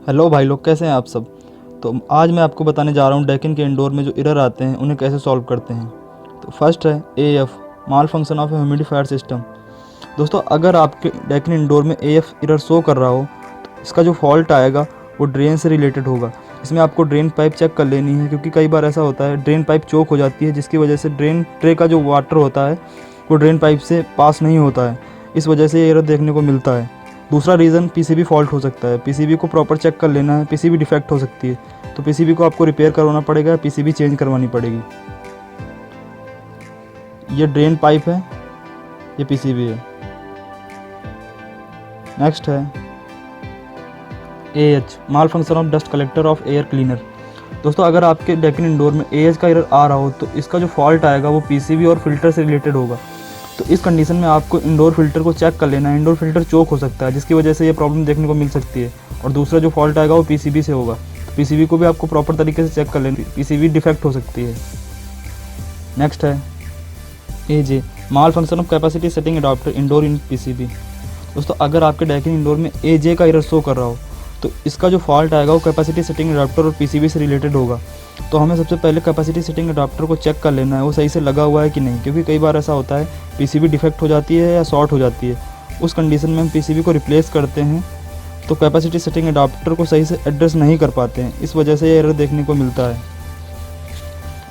Hello भाई लोग, कैसे हैं आप सब। तो आज मैं आपको बताने जा रहा हूँ डेकिन के इंडोर में जो एरर आते हैं उन्हें कैसे सॉल्व करते हैं। तो फर्स्ट है AF, malfunction of humidifier system. दोस्तों, अगर आपके डेकिन इंडोर में एएफ एरर शो कर रहा हो तो इसका जो फॉल्ट आएगा वो ड्रेन से रिलेटेड होगा। इसमें आपको ड्रेन पाइप चेक कर लेनी है, क्योंकि कई बार ऐसा होता है ड्रेन पाइप चोक हो जाती है, जिसकी वजह से ड्रेन ट्रे का जो वाटर होता है वो ड्रेन पाइप से पास नहीं होता है। इस वजह से ये एरर देखने को मिलता है। दूसरा रीज़न पीसीबी फॉल्ट हो सकता है। पीसीबी को प्रॉपर चेक कर लेना है, पीसीबी डिफेक्ट हो सकती है, तो पीसीबी को आपको रिपेयर करवाना पड़ेगा, पीसीबी चेंज करवानी पड़ेगी। ये ड्रेन पाइप है, ये पीसीबी है। नेक्स्ट है AH, mall function of dust collector of air cleaner. दोस्तों, अगर आपके डेकिन इंडोर में एएच का एरर आ रहा हो तो इसका जो फॉल्ट आएगा वो पीसीबी और फिल्टर से रिलेटेड होगा। तो इस कंडीशन में आपको इंडोर फिल्टर को चेक कर लेना है। इंडोर फिल्टर चोक हो सकता है, जिसकी वजह से ये प्रॉब्लम देखने को मिल सकती है। और दूसरा जो फॉल्ट आएगा वो पीसीबी से होगा, तो पीसीबी को भी आपको प्रॉपर तरीके से चेक कर लेना है, पीसीबी डिफेक्ट हो सकती है। नेक्स्ट है एजे, malfunction of capacity setting adapter indoor in PCB. दोस्तों, अगर आपके डेकिन इंडोर में एजे का एरर शो कर रहा हो तो इसका जो फॉल्ट आएगा वो कैपेसिटी सेटिंग अडाप्टर और पीसीबी से रिलेटेड होगा। तो हमें सबसे पहले कैपेसिटी सेटिंग अडाप्टर को चेक कर लेना है वो सही से लगा हुआ है कि नहीं, क्योंकि कई बार ऐसा होता है पीसीबी डिफेक्ट हो जाती है या शॉर्ट हो जाती है। उस कंडीशन में हम पीसीबी को रिप्लेस करते हैं तो कैपेसिटी सेटिंग अडाप्टर को सही से एड्रेस नहीं कर पाते हैं, इस वजह से ये एरर देखने को मिलता है।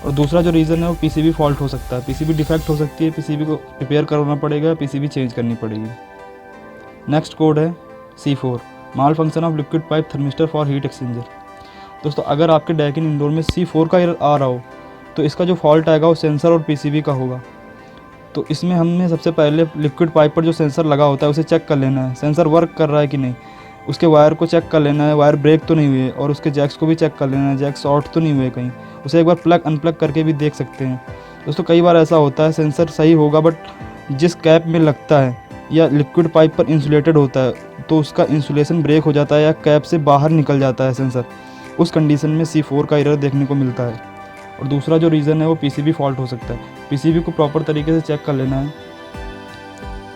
और दूसरा जो रीज़न है वो पीसीबी फॉल्ट हो सकता है, पीसीबी डिफेक्ट हो सकती है, पीसीबी को रिपेयर करवाना पड़ेगा, पीसीबी चेंज करनी पड़ेगी। नेक्स्ट कोड है C4, mall function of liquid pipe thermistor for heat exchanger. दोस्तों, अगर आपके डेकिन इंडोर में C4 का एरर आ रहा हो तो इसका जो फॉल्ट आएगा वो सेंसर और पीसीबी का होगा। तो इसमें हमने सबसे पहले लिक्विड पाइप पर जो सेंसर लगा होता है उसे चेक कर लेना है, सेंसर वर्क कर रहा है कि नहीं। उसके वायर को चेक कर लेना है, वायर ब्रेक तो नहीं हुए, और उसके जैक्स को भी चेक कर लेना है, जैक शॉर्ट तो नहीं हुए कहीं। उसे एक बार प्लग अनप्लग करके भी देख सकते हैं। दोस्तों, कई बार ऐसा होता है सेंसर सही होगा बट जिस कैप में लगता है या लिक्विड पाइप पर इंसुलेटेड होता है तो उसका इंसुलेशन ब्रेक हो जाता है या कैप से बाहर निकल जाता है सेंसर। उस कंडीशन में C4 का एरर देखने को मिलता है। और दूसरा जो रीज़न है वो पीसीबी फॉल्ट हो सकता है। पीसीबी को प्रॉपर तरीके से चेक कर लेना है,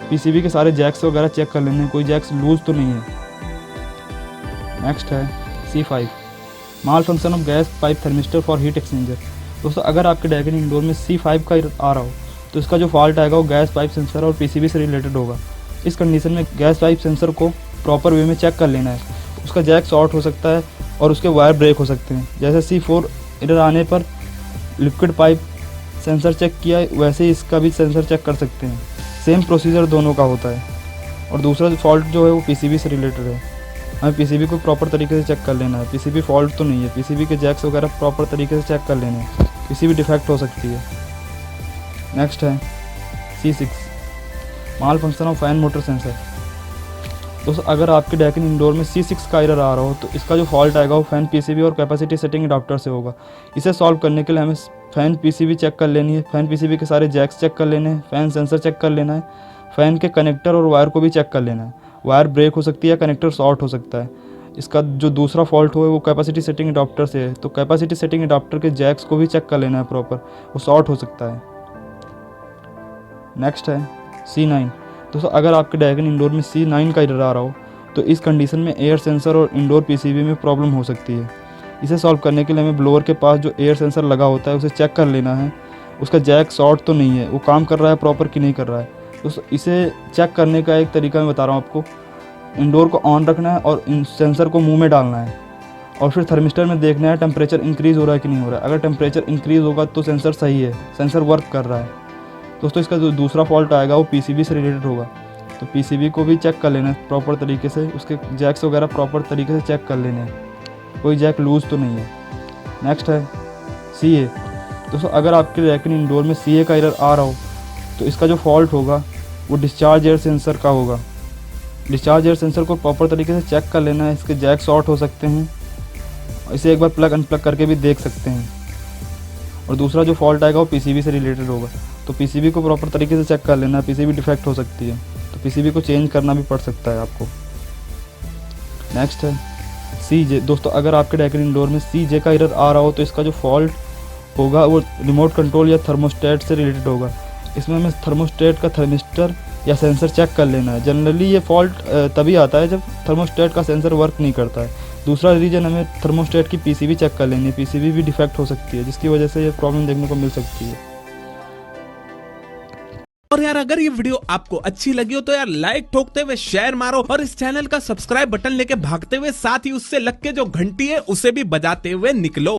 पीसीबी के सारे जैक्स वगैरह चेक कर लेने हैं, कोई जैक्स लूज तो नहीं है। नेक्स्ट है C5, mall function of gas pipe thermistor for heat exchanger. दोस्तों, अगर आपके डेकिन इंडोर में C5 का एरर आ रहा हो तो इसका जो फॉल्ट आएगा वो गैस पाइप सेंसर और पीसीबी से रिलेटेड होगा। इस कंडीशन में गैस पाइप सेंसर को प्रॉपर वे में चेक कर लेना है, उसका जैक शॉर्ट हो सकता है और उसके वायर ब्रेक हो सकते हैं। जैसे C4 एरर आने पर लिक्विड पाइप सेंसर चेक किया, वैसे ही इसका भी सेंसर चेक कर सकते हैं। सेम प्रोसीजर दोनों का होता है। और दूसरा फॉल्ट जो है वो पीसीबी से रिलेटेड है। हमें पीसीबी को प्रॉपर तरीके से चेक कर लेना है, पीसीबी फॉल्ट तो नहीं है, पीसीबी के जैक्स वगैरह प्रॉपर तरीके से चेक कर लेने हैं, पीसीबी डिफेक्ट हो सकती है। नेक्स्ट है C6, mall function of fan motor sensor. दोस्तों, अगर आपके डेकिन इंडोर में C6 का एरर आ रहा हो तो इसका जो फॉल्ट आएगा वो फैन पीसीबी और कैपेसिटी सेटिंग अडाप्टर से होगा। इसे सॉल्व करने के लिए हमें फैन पीसीबी चेक कर लेनी है, फैन पीसीबी के सारे जैक्स चेक कर लेने हैं, फैन सेंसर चेक कर लेना है, फैन के कनेक्टर और वायर को भी चेक कर लेना है। वायर ब्रेक हो सकती है, कनेक्टर शॉर्ट हो सकता है। इसका जो दूसरा फॉल्ट हो वो कैपेसिटी सेटिंग अडाप्टर से है, तो कैपेसिटी सेटिंग अडाप्टर के जैक्स को भी चेक कर लेना है प्रॉपर, वो शॉर्ट हो सकता है। नेक्स्ट है C9। दोस्तों, अगर आपके डेकिन इंडोर में C9 का एरर आ रहा हो तो इस कंडीशन में एयर सेंसर और इंडोर पीसीबी में प्रॉब्लम हो सकती है। इसे सॉल्व करने के लिए हमें ब्लोअर के पास जो एयर सेंसर लगा होता है उसे चेक कर लेना है, उसका जैक शॉर्ट तो नहीं है, वो काम कर रहा है प्रॉपर कि नहीं कर रहा है। तो इसे चेक करने का एक तरीका मैं बता रहा हूँ आपको। इंडोर को ऑन रखना है और सेंसर को मुंह में डालना है, और फिर थर्मिस्टर में देखना है टेम्परेचर इंक्रीज़ हो रहा है कि नहीं हो रहा है। अगर टेम्परेचर इंक्रीज़ होगा तो सेंसर सही है, सेंसर वर्क कर रहा है। दोस्तों, इसका जो दूसरा फॉल्ट आएगा वो पीसीबी से रिलेटेड होगा, तो पीसीबी को भी चेक कर लेना है प्रॉपर तरीके से, उसके जैक्स वगैरह प्रॉपर तरीके से चेक कर लेने हैं, कोई जैक लूज़ तो नहीं है। नेक्स्ट है CA। दोस्तों, अगर आपके डेकिन इंडोर में CA का एरर आ रहा हो तो इसका जो फॉल्ट होगा वो डिस्चार्ज एयर सेंसर का होगा। डिस्चार्ज एयर सेंसर को प्रॉपर तरीके से चेक कर लेना है, इसके जैक शॉर्ट हो सकते हैं, इसे एक बार प्लग अनप्लग करके भी देख सकते हैं। और दूसरा जो फॉल्ट आएगा वो पीसीबी से रिलेटेड होगा, तो पीसीबी को प्रॉपर तरीके से चेक कर लेना है, पीसीबी डिफेक्ट हो सकती है तो पीसीबी को चेंज करना भी पड़ सकता है आपको। नेक्स्ट है CJ। दोस्तों, अगर आपके डेकिन इंडोर में CJ का एरर आ रहा हो तो इसका जो फॉल्ट होगा वो रिमोट कंट्रोल या थर्मोस्टेट से रिलेटेड होगा। इसमें हमें थर्मोस्टेट का थर्मिस्टर या सेंसर चेक कर लेना है। जनरली ये फॉल्ट तभी आता है जब थर्मोस्टेट का सेंसर वर्क नहीं करता है। दूसरा रीजन हमें थर्मोस्टेट की पीसीबी चेक कर लेनी है, पीसीबी भी डिफेक्ट हो सकती है जिसकी वजह से ये प्रॉब्लम देखने को मिल सकती है। और यार अगर ये वीडियो आपको अच्छी लगी हो तो यार लाइक ठोकते हुए शेयर मारो और इस चैनल का सब्सक्राइब बटन लेके भागते हुए साथ ही उससे लग के जो घंटी है उसे भी बजाते हुए निकलो।